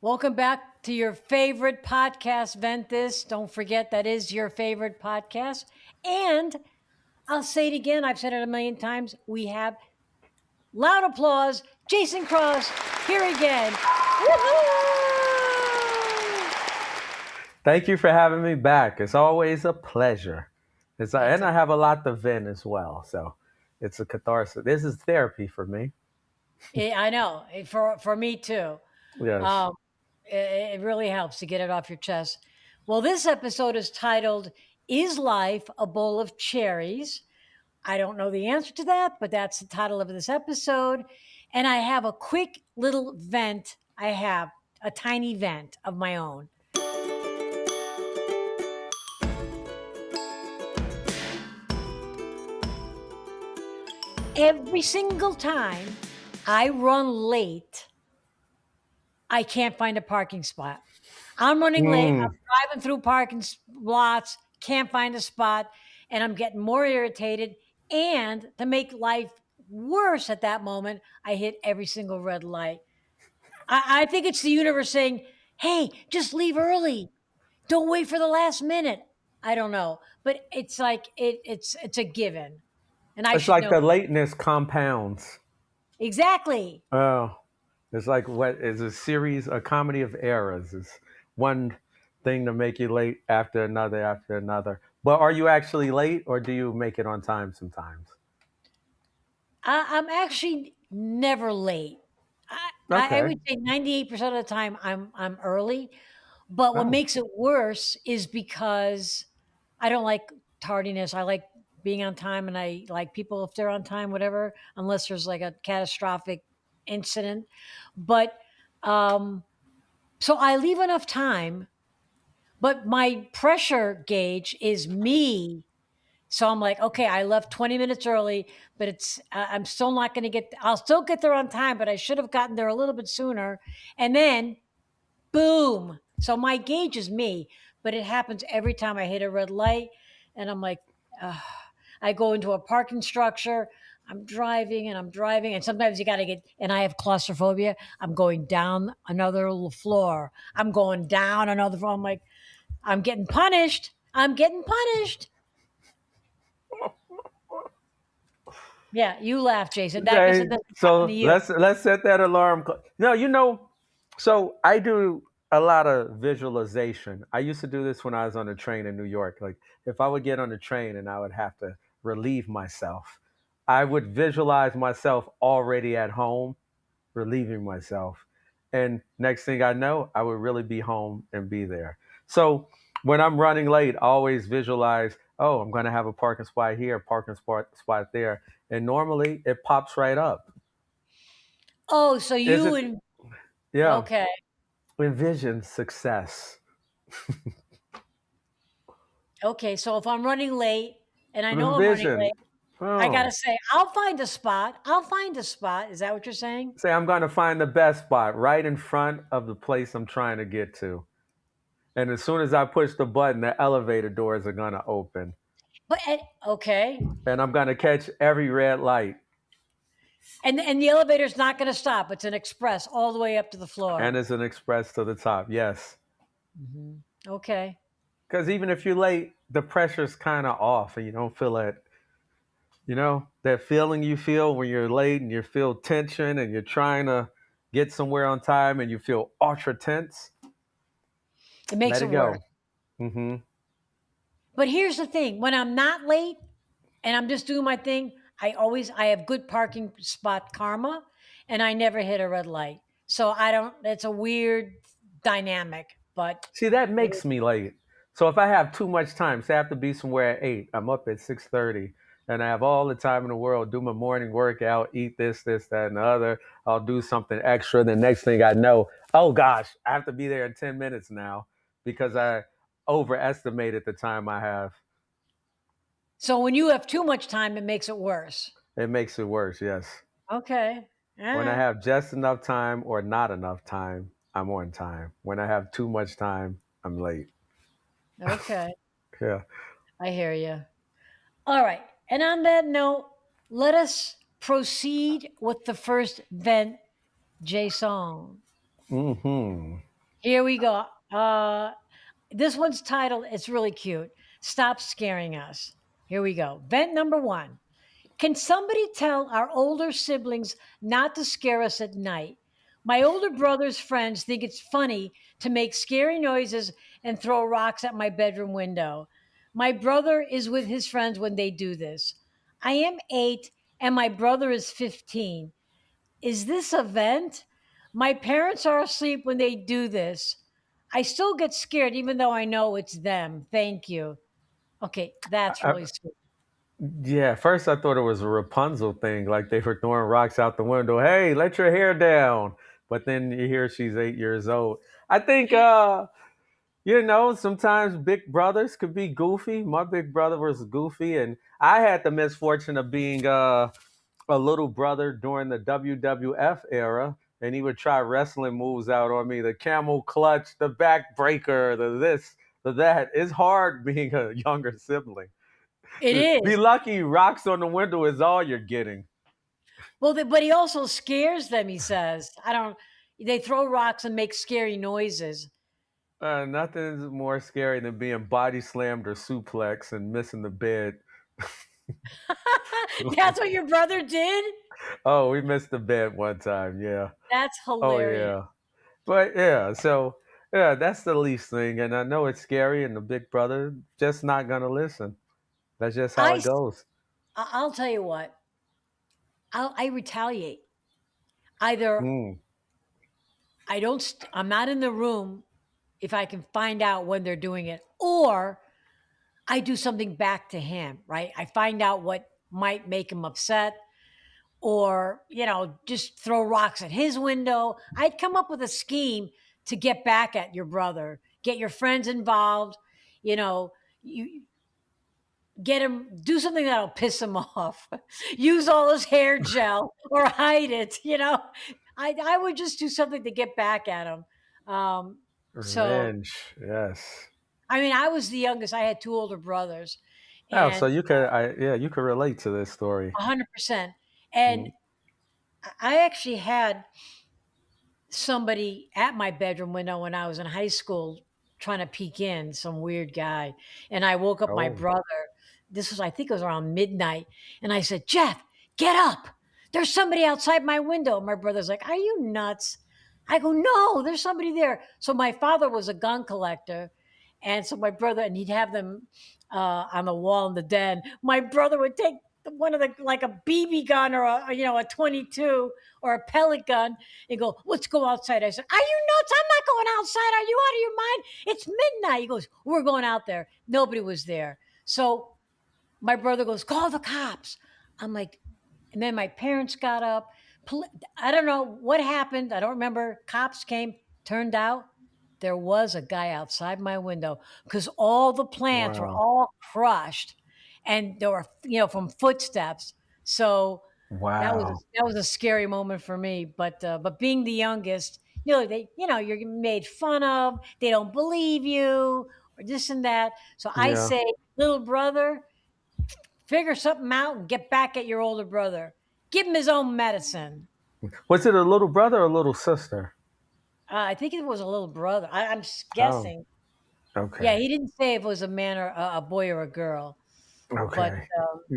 Welcome back to your favorite podcast, Ventthis. Don't forget that is your favorite podcast. And I'll say it again, I've said it a million times. We have loud applause, Jayson Cross here again. Woohoo! Thank you for having me back. It's always a pleasure. It's And a, I have a lot to vent as well. So it's a catharsis. This is therapy for me. I know, for me too. Yes. Um, it really helps to get it off your chest. Well, this episode is titled, Is Life a Bowl of Cherries? I don't know the answer to that, but that's the title of this episode. And I have a quick little vent. I have a tiny vent of my own. Every single time I run late, I can't find a parking spot. I'm running late. Mm. I'm driving through parking lots, can't find a spot, and I'm getting more irritated. And to make life worse at that moment, I hit every single red light. I think it's the universe saying, "Hey, just leave early. Don't wait for the last minute." I don't know, but it's like it's a given, and I It's should like know the lateness compounds. exactly. Oh, it's like what is a series, a comedy of errors. It's one thing to make you late after another after another. But are you actually late or do you make it on time sometimes? I'm actually never late. I Okay. would say 98% of the time I'm early. But what Oh. makes it worse is because I don't like tardiness. I like being on time, and I like people if they're on time, whatever, unless there's like a catastrophic incident. But um, so I leave enough time, but my pressure gauge is me. So I'm like, okay, I left 20 minutes early, but I'm still not going to I'll still get there on time, but I should have gotten there a little bit sooner. And then boom. So my gauge is me, but it happens every time I hit a red light. And I'm like, ugh. I go into a parking structure. I'm driving and I'm driving. And sometimes you got to and I have claustrophobia. I'm going down another little floor. I'm going down another floor. I'm like, I'm getting punished. I'm getting punished. Yeah, you laugh, Jason. That guess it Okay, doesn't happen to so you. let's set that alarm. No, so I do a lot of visualization. I used to do this when I was on the train in New York. Like if I would get on the train and I would have to relieve myself, I would visualize myself already at home, relieving myself. And next thing I know, I would really be home and be there. So when I'm running late, I always visualize, oh, I'm going to have a parking spot here, parking spot there. And normally it pops right up. Oh, so Is you it? and Yeah. okay. Envision success. Okay, so if I'm running late and I know I'm running Envision. late, I gotta Oh. say, I'll find a spot. I'll find a spot. Is that what you're saying? Say I'm going to find the best spot right in front of the place I'm trying to get to. And as soon as I push the button, the elevator doors are going to open. But okay, And I'm going to catch every red light. and the elevator's not gonna stop. It's an express all the way up to the And floor. it's an express to the top. Yes. Okay. Because even if you're late, the pressure's kind of off and you don't feel that, that feeling you feel when you're late and you feel tension and you're trying to get somewhere on time and you feel ultra tense. It makes Let it it worse. go. Hmm. But here's the thing: when I'm not late and I'm just doing my thing, I have good parking spot karma, and I never hit a red light. So I don't. It's a weird dynamic, but See, that it makes is. me late. So if I have too much time, say I have to be somewhere at 8, I'm up at 6:30, and I have all the time in the world, do my morning workout, eat this, that, and the other. I'll do something extra. The next thing I know, oh gosh, I have to be there in 10 minutes now because I overestimated the time I have. So when you have too much time, it makes it worse. It makes it worse, yes. Okay. All When I right. have just enough time or not enough time, I'm on time. When I have too much time, I'm late. Okay. Yeah. I hear you. All right. And on that note, let us proceed with the first vent, Jason. Mm-hmm. Here we go. This one's titled, it's really cute. Stop scaring us. Here we go. Vent number one. Can somebody tell our older siblings not to scare us at night? My older brother's friends think it's funny to make scary noises and throw rocks at my bedroom window. My brother is with his friends when they do this. I am 8 and my brother is 15. Is this a vent? My parents are asleep when they do this. I still get scared even though I know it's them. Thank you. Okay, that's really sweet. Yeah, at first I thought it was a Rapunzel thing, like they were throwing rocks out the window. Hey, let your hair down. But then you hear she's 8 years old. I think sometimes big brothers could be goofy. My big brother was goofy, and I had the misfortune of being a little brother during the WWF era, and he would try wrestling moves out on me, the camel clutch, the back breaker, the this, the that. It's hard being a younger sibling. It Be is. lucky rocks on the window is all you're getting. Well, but he also scares them, he says. I don't, they throw rocks and make scary noises. Nothing's more scary than being body slammed or suplex and missing the bed. That's what your brother did? Oh, we missed the bed one time. Yeah. That's Oh, hilarious. yeah. But yeah, so yeah, that's the least thing. And I know it's scary, and the big brother just not gonna listen. That's just how I, it goes. I'll tell you what, I retaliate. Either Mm, I'm not in the room if I can find out when they're doing it, or I do something back to him, right? I find out what might make him upset, or, just throw rocks at his window. I'd come up with a scheme to get back at your brother, get your friends involved, you know, you get him, do something that'll piss him off. Use all his hair gel or hide it, I would just do something to get back at him. So revenge. Yes. I mean, I was the youngest. I had two older brothers, Oh, so and you could relate to this story. 100%. And Mm. I actually had somebody at my bedroom window when I was in high school trying to peek in, some weird guy. And I woke up my Oh, brother. This was, I think it was around midnight. And I said, Jeff, get up. There's somebody outside my window. My brother's like, are you nuts? I go, no, there's somebody there. So my father was a gun collector. And so my brother, and he'd have them on the wall in the den. My brother would take one of the, like a BB gun or a 22 or a pellet gun and go, let's go outside. I said, are you nuts? I'm not going outside. Are you out of your mind? It's midnight. He goes, we're going out there. Nobody was there. So my brother goes, call the cops. I'm like, and then my parents got up. I don't know what happened. I don't remember. Cops came. Turned out there was a guy outside my window because all the plants were wow. all crushed, and there were, from footsteps. So Wow. that was a scary moment for me. But being the youngest, you're made fun of. They don't believe you or this and that. So I Yeah. say, little brother, figure something out and get back at your older brother. Give him his own medicine. Was it a little brother or a little sister? I think it was a little brother. I'm Oh, guessing. Yeah, okay. he didn't say if it was a man or a boy or a girl. But Okay.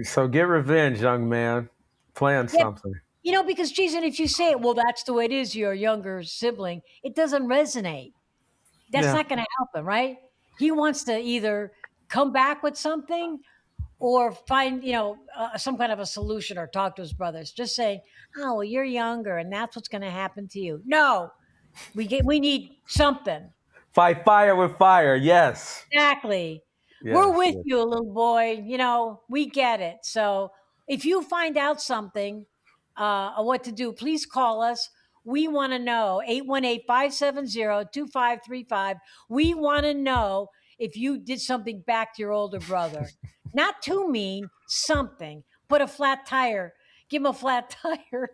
So get revenge, young man. Plan yeah, something. because Jason, if you say, well, that's the way it is, your younger sibling, it doesn't resonate. That's Yeah. not going to help him, right? He wants to either come back with something or find, some kind of a solution or talk to his brothers. Just saying, oh, well, you're younger and that's what's going to happen to you. No, we need something. Fight fire with fire. Yes. Exactly. We're Yes. with Yes. you, little boy. We get it. So if you find out something of what to do, please call us. We want to know 818-570-2535. We want to know if you did something back to your older brother. Not too mean, something. Put a flat tire, give him a flat tire,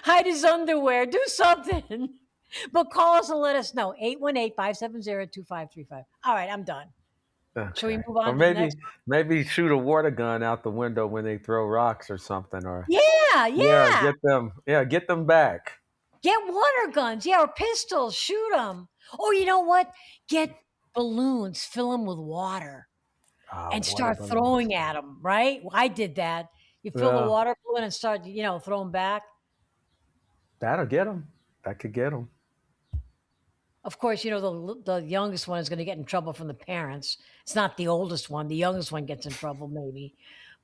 hide his underwear, do something. But call us and let us know. 818-570-2535. All right, I'm done. Shall we Okay. move Or on to the next maybe shoot a water gun out the window when they throw rocks or something. Or one? Yeah, yeah, yeah. get them. Yeah, get them back. Get water guns, yeah, or pistols, shoot them. Or you know what? Get balloons, fill them with water, Ah, and water start balloons. throwing at them. Right? I did that. You fill the Yeah, water balloon and start, throwing back. that'll get them. That could get them. Of course, the youngest one is going to get in trouble from the parents. It's not the oldest one. The youngest one gets in trouble, maybe.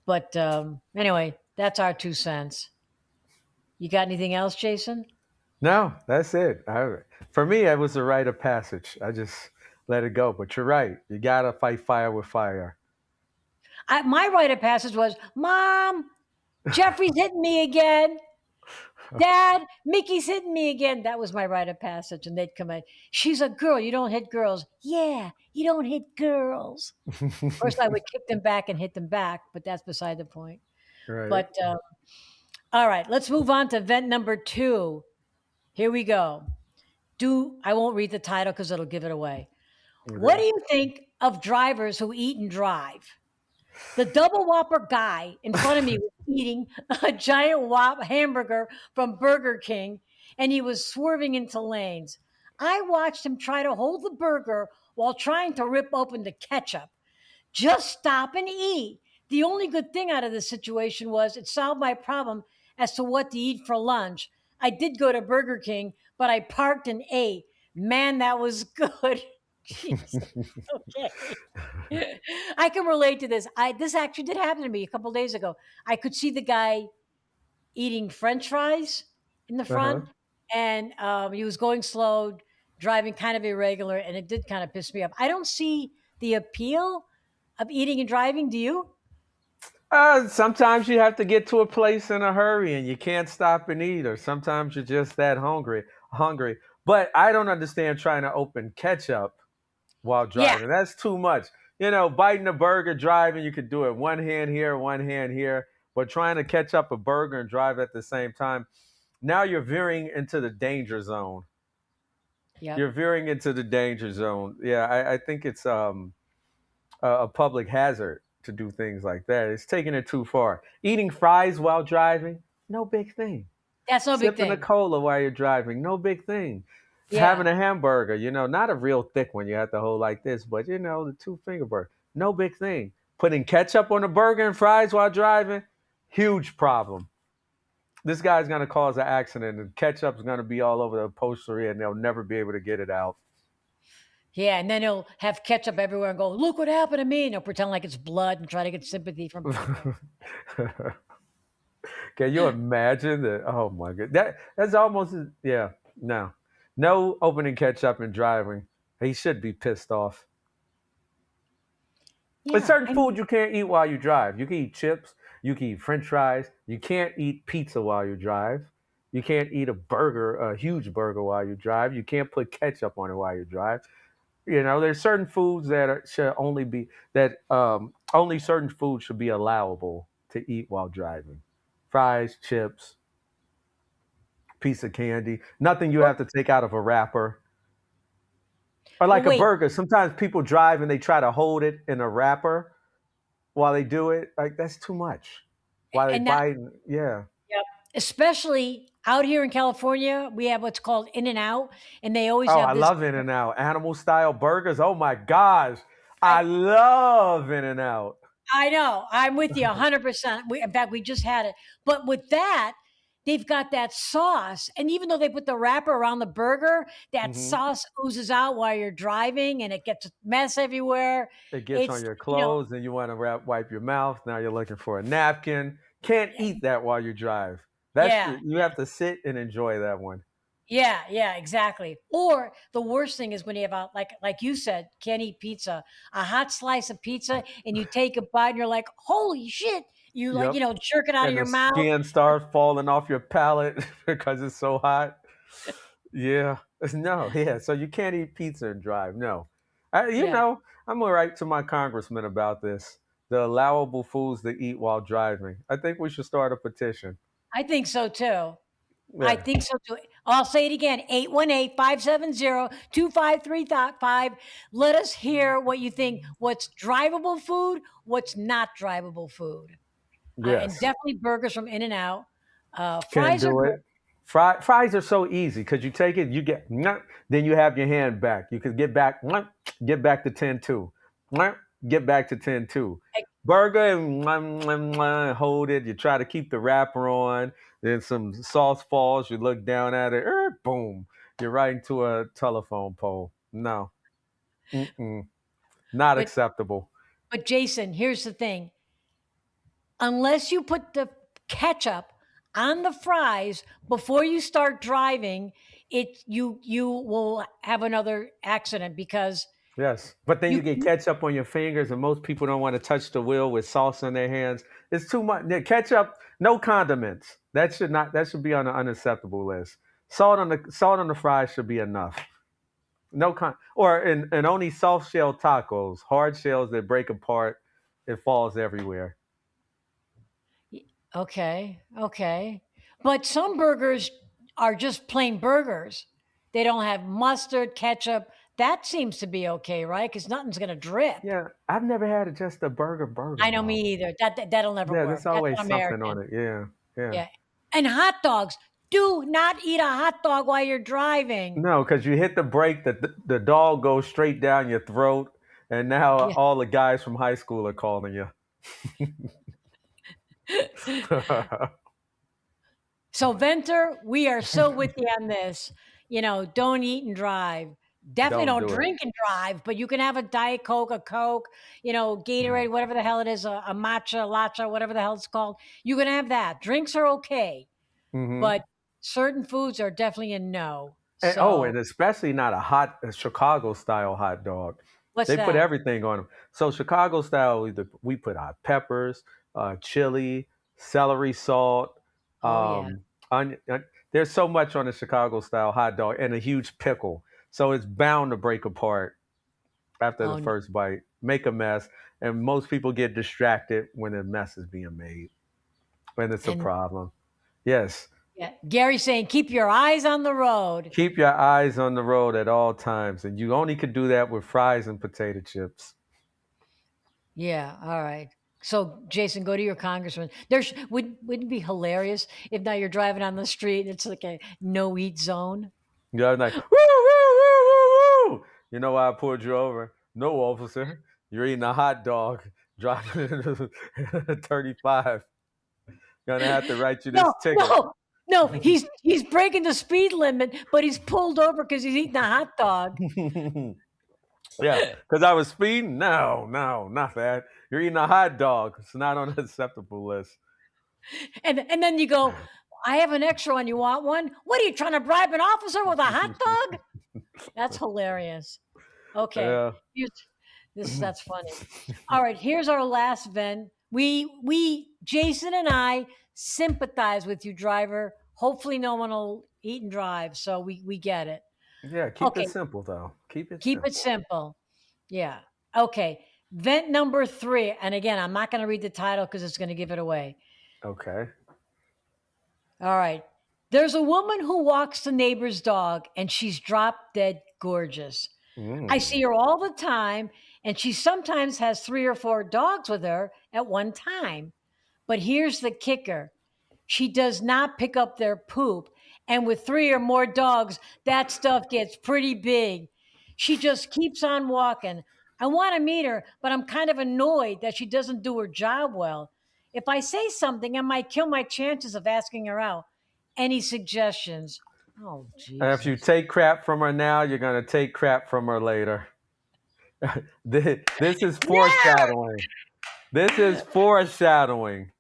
But anyway, that's our 2 cents. You got anything else, Jason? No, that's it. For me, it was a rite of passage. I just let it go. But you're right. You gotta fight fire with fire. My rite of passage was, Mom, Jeffrey's hitting me again. Dad, Mickey's hitting me again. That was my rite of passage. And they'd come in. She's a girl. You don't hit girls. Yeah, you don't hit girls. Of course, I would kick them back and hit them back, but that's beside the point. Right. But all right, let's move on to vent number 2. Here we go. I won't read the title because it'll give it away. What do Okay. you think of drivers who eat and drive? The double whopper guy in front of me was eating a giant hamburger from Burger King and he was swerving into lanes. I watched him try to hold the burger while trying to rip open the ketchup. Just stop and eat. The only good thing out of this situation was it solved my problem as to what to eat for lunch. I did go to Burger King, but I parked and ate. Man, that was good. Jeez. Okay. I can relate to this. This actually did happen to me a couple days ago. I could see the guy eating French fries in the Uh huh. front, and he was going slow, driving kind of irregular, and it did kind of piss me off. I don't see the appeal of eating and driving. Do you? Sometimes you have to get to a place in a hurry and you can't stop and eat, or sometimes you're just that hungry. But I don't understand trying to open ketchup while Yeah. driving. That's too much. Biting a burger, driving, you could do it one hand here, one hand here. But trying to catch up a burger and drive at the same time, now you're veering into the danger zone. Yep. You're veering into the danger zone. Yeah, I think it's a public hazard to do things like that. It's taking it too far. Eating fries while driving, no big thing. That's no big Sipping a thing. cola while you're driving, no big thing. Having Yeah. a hamburger, not a real thick one. You have to hold like this, but the two finger burger, no big thing. Putting ketchup on a burger and fries while driving, huge problem. This guy's gonna cause an accident, and ketchup's gonna be all over the upholstery, and they'll never be able to get it out. Yeah. And then he'll have ketchup everywhere and go, look what happened to me. And he'll pretend like it's blood and try to get sympathy from people. Can you imagine that? Oh my god, that's almost yeah. No, no opening ketchup and driving. He should be pissed off. There's Yeah. certain food you can't eat while you drive. You can eat chips. You can eat French fries. You can't eat pizza while you drive. You can't eat a huge burger while you drive. You can't put ketchup on it while you drive. There's certain foods should only be that only certain foods should be allowable to eat while driving. Fries, chips, piece of candy. Nothing you have to take out of a wrapper. Or Well, like a wait. burger. Sometimes people drive and they try to hold it in a wrapper while they do it. Like that's too much. While they And that, bite, yeah. yep. Especially out here in California, we have what's called In and Out, and they always Oh, have I this. love In and Out. Animal style burgers. Oh my gosh. I, I love In and Out. I know. I'm with you 100%. In fact, we just had it. But with that, they've got that sauce. And even though they put the wrapper around the burger, that Hmm. sauce oozes out while you're driving and it gets mess everywhere. It gets on It's, your you know, clothes and you want to wipe your mouth. Now you're looking for a napkin. Can't eat that while you drive. yeah. You have to sit and enjoy that one. Yeah, yeah, exactly. Or the worst thing is when you have a like you said, can't eat pizza, a hot slice of pizza, and you take a bite and you're like, holy shit! You like Yep. jerk it out of And your the mouth. skin starts falling off your palate because it's so hot. Yeah. No, yeah. So you can't eat pizza and drive. No. Yeah, I'm going to write to my congressman about this. The allowable foods to eat while driving. I think we should start a petition. I think so too. I Yeah. think so too. I'll say it again, 818-570-253-5. Let us hear what you think. What's drivable food? What's not drivable food? And Yes. definitely burgers from In and Out. Can Fries are do good. it. Fries are so easy because you take it, you get, then you have your hand back. You can get back to 10-2, get back to 10-2. Like, Burger, hold it. You try to keep the wrapper on. Then some sauce falls. You look down at it. Boom. You're right into a telephone pole. No, mm-mm, not but acceptable. but Jason, here's the thing: unless you put the ketchup on the fries before you start driving, you will have another accident because Yes, but then you get you ketchup on your fingers, and most people don't want to touch the wheel with sauce on their hands. It's too much. Yeah, ketchup, no condiments. That should not. That should be on the unacceptable list. Salt on the fries should be enough. No or in only soft shell tacos, hard shells that break apart, it falls everywhere. okay, okay. But some burgers are just plain burgers. They don't have mustard, ketchup. That seems to be okay, right? Because nothing's going to drip. Yeah, I've never had it just a burger I know me though. either. That'll never Yeah, work. there's That's always something on American. it. Yeah, yeah. Yeah. And hot dogs. Do not eat a hot dog while you're driving. No, because you hit the brake, the dog goes straight down your throat, and now Yeah. all the guys from high school are calling you. So, Venter, we are so with you on this. Don't eat and drive. Definitely Don't don't do it. drink and drive, but you can have a Diet Coke, a Coke, Gatorade, whatever the hell it is, a matcha, latcha, whatever the hell it's called. You can have that. Drinks are okay, Hmm. but certain foods are definitely a no. And So, especially not a Chicago style hot dog. what's They put that? everything on them. So Chicago style, we put hot peppers, chili, celery salt, Oh, yeah. onion. There's so much on a Chicago style hot dog, and a huge pickle. So it's bound to break apart after the Oh, no. first bite, make a mess, and most people get distracted when a mess is being made, when it's a And problem. Yes, yeah, Gary's saying, keep your eyes on the road. keep your eyes on the road at all times, and you only could do that with fries and potato chips. Yeah, all right. So, Jason, go to your congressman. Wouldn't it be hilarious if now you're driving on the street and it's like a no eat zone? You know, like woo woo woo woo woo. You know why I pulled you over? No, officer, you're eating a hot dog, driving 35. Gonna have to write you No, this ticket. no, no. He's breaking the speed limit, but he's pulled over because he's eating a hot dog. Yeah, because I was speeding. No, no, not that. You're eating a hot dog. It's not on the acceptable list. And then you go, I have an extra one. You want one? What are you trying to bribe an officer with a hot dog? That's hilarious. Okay. Yeah. Here's that's funny. All right, here's our last Ven. We Jason and I sympathize with you, driver. Hopefully no one will eat and drive, so we get it. Yeah, keep it Okay, simple though. Keep it keep it simple. simple. Yeah. Okay. Vent number 3. And again, I'm not going to read the title because it's going to give it away. Okay. All right. There's a woman who walks the neighbor's dog and she's drop dead gorgeous. I see Mm. her all the time, and she sometimes has 3 or 4 dogs with her at one time. But here's the kicker: she does not pick up their poop. And with 3 or more dogs, that stuff gets pretty big. She just keeps on walking. I want to meet her, but I'm kind of annoyed that she doesn't do her job well. If I say something, I might kill my chances of asking her out. Any suggestions? Oh, And if you Jesus. take crap from her now, you're gonna take crap from her later. This is foreshadowing. This is foreshadowing.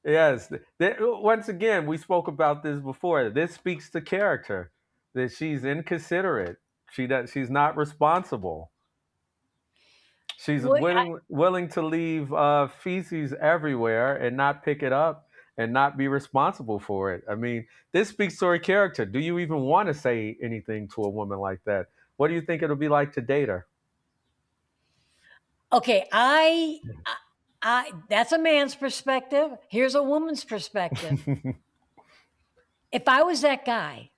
Yes. Once again, we spoke about this before. This speaks to character. That she's inconsiderate. She's not responsible. She's What? willing to leave feces everywhere and not pick it up and not be responsible for it. I mean, this speaks to her character. Do you even want to say anything to a woman like that? What do you think it'll be like to date her? Okay, that's a man's perspective. Here's a woman's perspective. If I was that guy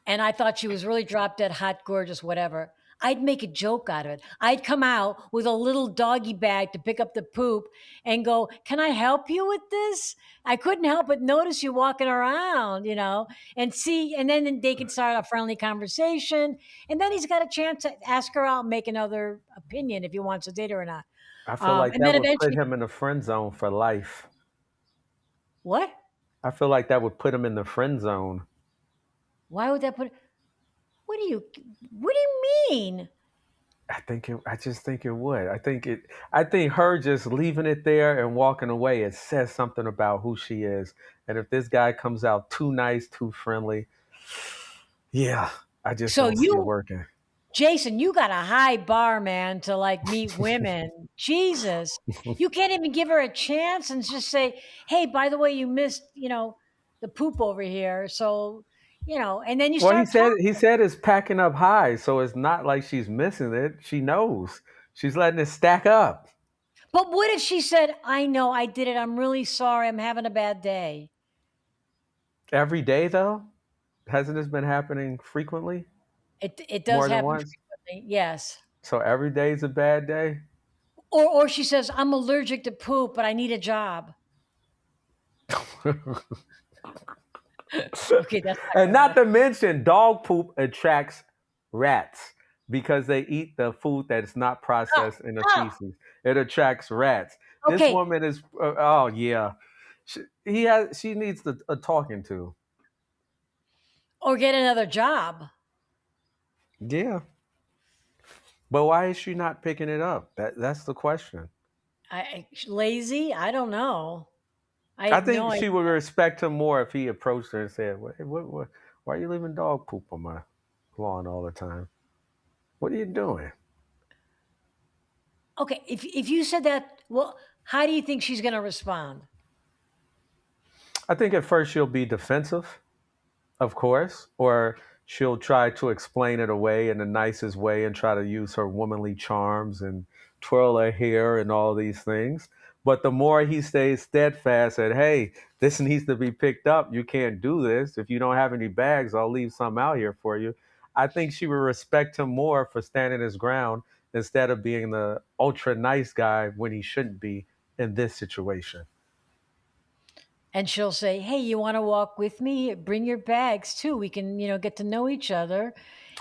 and I thought she was really drop dead hot, gorgeous, whatever, I'd make a joke out of it. I'd come out with a little doggy bag to pick up the poop and go, "Can I help you with this? I couldn't help but notice you walking around, and see." And then they can start a friendly conversation. And then he's got a chance to ask her out, and make another opinion if he wants to date her or not. I feel like And that then would put eventually, him in the friend zone for life. what? I feel like that would put him in the friend zone. Why would that put? What do you? What do you mean? I just think it would. I think her just leaving it there and walking away, it says something about who she is. And if this guy comes out too nice, too friendly, yeah, I just So don't see it working. Jason, you got a high bar, man, to like meet women. Jesus. You can't even give her a chance and just say, "Hey, by the way, you missed, the poop over here." So, and then you Well, start talking. he said it's packing up high, so it's not like she's missing it. She knows. She's letting it stack up. But what if she said, "I know I did it. I'm really sorry. I'm having a bad day." Every day though? Hasn't this been happening frequently? It does More than happen once? frequently. Yes. So every day is a bad day? Or she says, "I'm allergic to poop, but I need a job." Okay, that's not And going to not work. to mention, dog poop attracts rats because they eat the food that is not Oh, processed in the oh, feces. It attracts rats. This okay. woman is, oh yeah, she needs a talking to. Or get another job. Yeah, but why is she not picking it up? That's the question. Lazy? I don't know. I I have no think she idea. would respect him more if he approached her and said, why are you leaving dog poop on my lawn all the time? What are you doing?" Okay, if you said that, well, how do you think she's going to respond? I think at first she'll be defensive, of course, or she'll try to explain it away in the nicest way and try to use her womanly charms and twirl her hair and all these things. But the more he stays steadfast that, hey, this needs to be picked up, you can't do this. If you don't have any bags, I'll leave some out here for you. I think she would respect him more for standing his ground instead of being the ultra nice guy when he shouldn't be in this situation. And she'll say, "Hey, you want to walk with me? Bring your bags too. We can, get to know each other."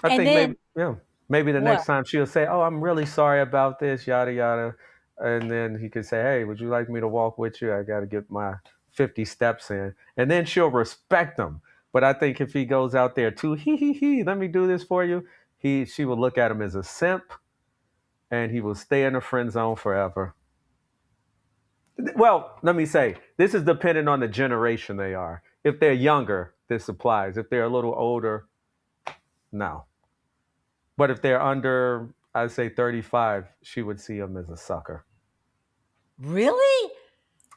I And think then maybe, yeah, maybe the what? next time she'll say, "Oh, I'm really sorry about this, yada yada," and then he could say, "Hey, would you like me to walk with you? I got to get my 50 steps in," and then she'll respect him. But I think if he goes out there too, he, let me do this for you, she will look at him as a simp, and he will stay in the friend zone forever. Well, let me say, this is dependent on the generation they are. If they're younger, this applies. If they're a little older, no. But if they're under, I'd say 35, she would see him as a sucker. Really?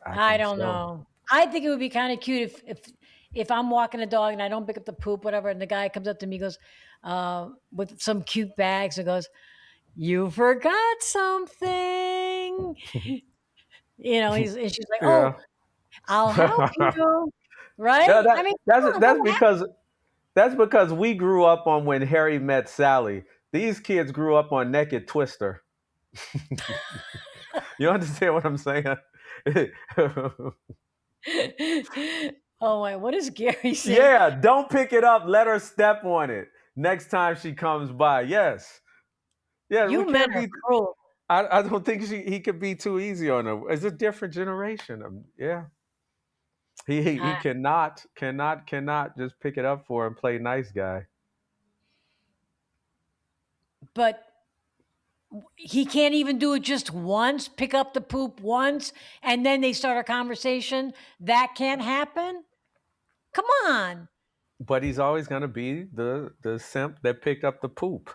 I I think don't so. know. I think it would be kind of cute if I'm walking a dog and I don't pick up the poop, whatever, and the guy comes up to me, goes, with some cute bags, and goes, "You forgot something." And she's like, Yeah. "Oh, I'll help you." Yeah, Right? I mean, come on, that's because we grew up on When Harry Met Sally. These kids grew up on Naked Twister. You understand what I'm saying? Oh my, what is Gary saying? Yeah, don't pick it up. Let her step on it next time she comes by. Yes. Yeah, we You men can't are be. cruel. I don't think he could be too easy on her. It's a different generation. Yeah. He Uh, cannot just pick it up for her and play nice guy. but he can't even do it just once, pick up the poop once, and then they start a conversation. That can't happen. Come on. But he's always gonna be the simp that picked up the poop.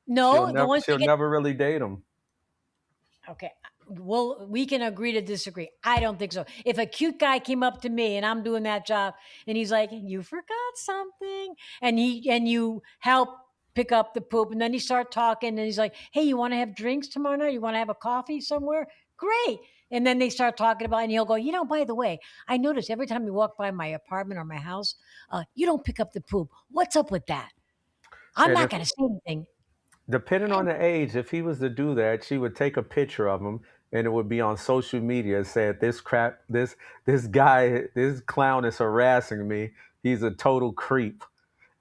No, the once they She'll get never really date him. okay. Well, we can agree to disagree. I don't think so. If a cute guy came up to me and I'm doing that job and he's like, "You forgot something," and you help pick up the poop, and then you start talking and he's like, "Hey, you want to have drinks tomorrow night? You want to have a coffee somewhere?" Great. And then they start talking about, and he'll go, "By the way, I notice every time you walk by my apartment or my house, you don't pick up the poop. What's up with that?" I'm And not going to say anything. Depending on the age, if he was to do that, she would take a picture of him and it would be on social media said this guy, this clown is harassing me. He's a total creep.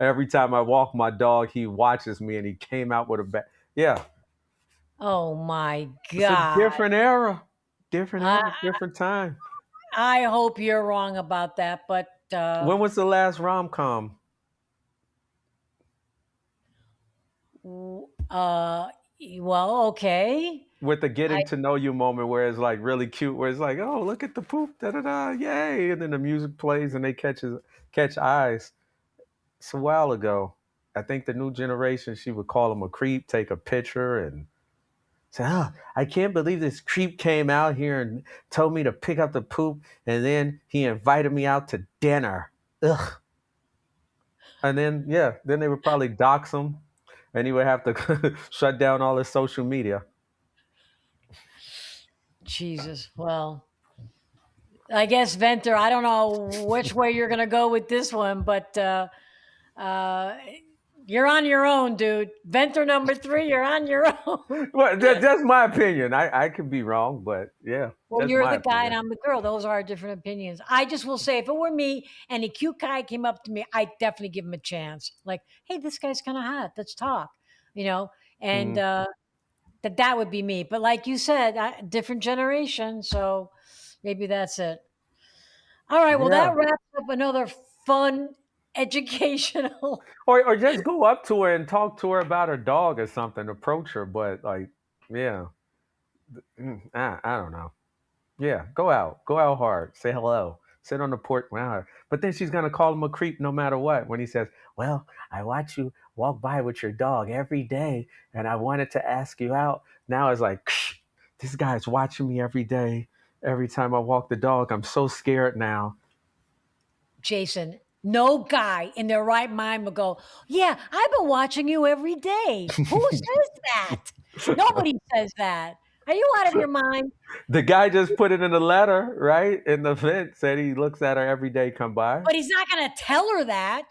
Every time I walk my dog, he watches me and he came out with a bat. Yeah, Oh my it's a God. different I, era, different time. I hope you're wrong about that, but When was the last rom com uh, well, okay. with the I getting to know you moment where it's like really cute, where it's like, oh, look at the poop, da da da, yay, and then the music plays and they catch eyes. It's a while ago. I think the new generation, she would call him a creep, take a picture, and say, "Oh, I can't believe this creep came out here and told me to pick up the poop, and then he invited me out to dinner." Ugh. And then, yeah, then they would probably dox him, and he would have to shut down all his social media. Jesus. Well, I guess Venter. I don't know which way you're gonna go with this one, but uh, you're on your own, dude. Venter number three. You're on your own. Well, that's my opinion. I could be wrong, but yeah, Well, that's you're my the guy and opinion. I'm the girl. Those are our different opinions. I just will say, if it were me and a cute guy came up to me, I'd definitely give him a chance. Like, hey, this guy's kind of hot. Let's talk. You know, and Mm, that would be me. But like you said, different generation, so maybe that's it. All right. Well, yeah. that wraps up another fun educational. Or just go up to her and talk to her about her dog or something. Approach her, but like, yeah, I don't know. Yeah, go out hard, say hello, sit on the porch. Wow. But then she's gonna call him a creep no matter what. When he says, "Well, I watch you walk by with your dog every day, and I wanted to ask you out." Now it's like, this guy's watching me every day. Every time I walk the dog, I'm so scared now. Jason, no guy in their right mind would go, yeah, I've been watching you every day. Who says that? Nobody says that. Are you out of your mind? The guy just put it in the letter, right? In the vent, said he looks at her every day come by. But he's not going to tell her that.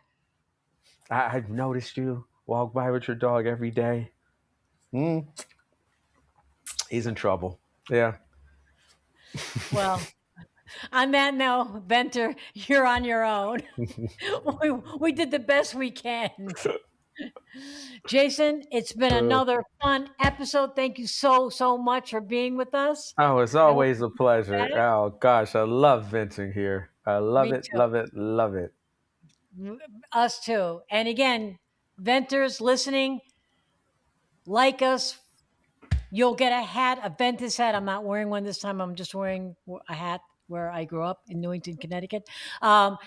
I've noticed you walk by with your dog every day. Mm, he's in trouble. Yeah. Well, on that note, Venter, you're on your own. we did the best we can. Jason, it's been Uh, another fun episode. Thank you so much for being with us. oh, it's I hope always a you get pleasure. it. Oh gosh, I love venting here. I love Me it, too. love it, love it. Us too. And again, Venters listening, like us. You'll get a hat, a Ventthis hat. I'm not wearing one this time. I'm just wearing a hat where I grew up in Newington, Connecticut. And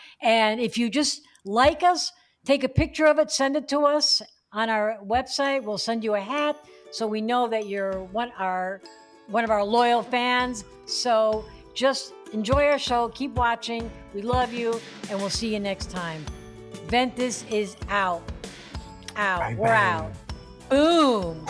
if you just like us, take a picture of it, send it to us on our website. We'll send you a hat so we know that you're one of our loyal fans. So just enjoy our show. Keep watching. We love you, and we'll see you next time. Ventthis is out. Out. Bang We're out. bang. Boom.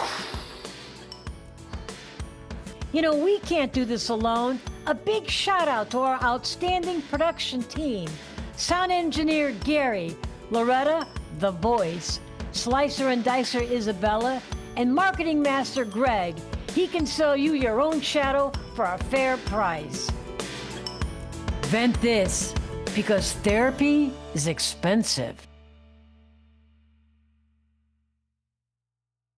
You know, we can't do this alone. A big shout out to our outstanding production team: sound engineer Gary, Loretta, the voice, slicer and dicer Isabella, and marketing master Greg. He can sell you your own shadow for a fair price. Vent this, because therapy is expensive.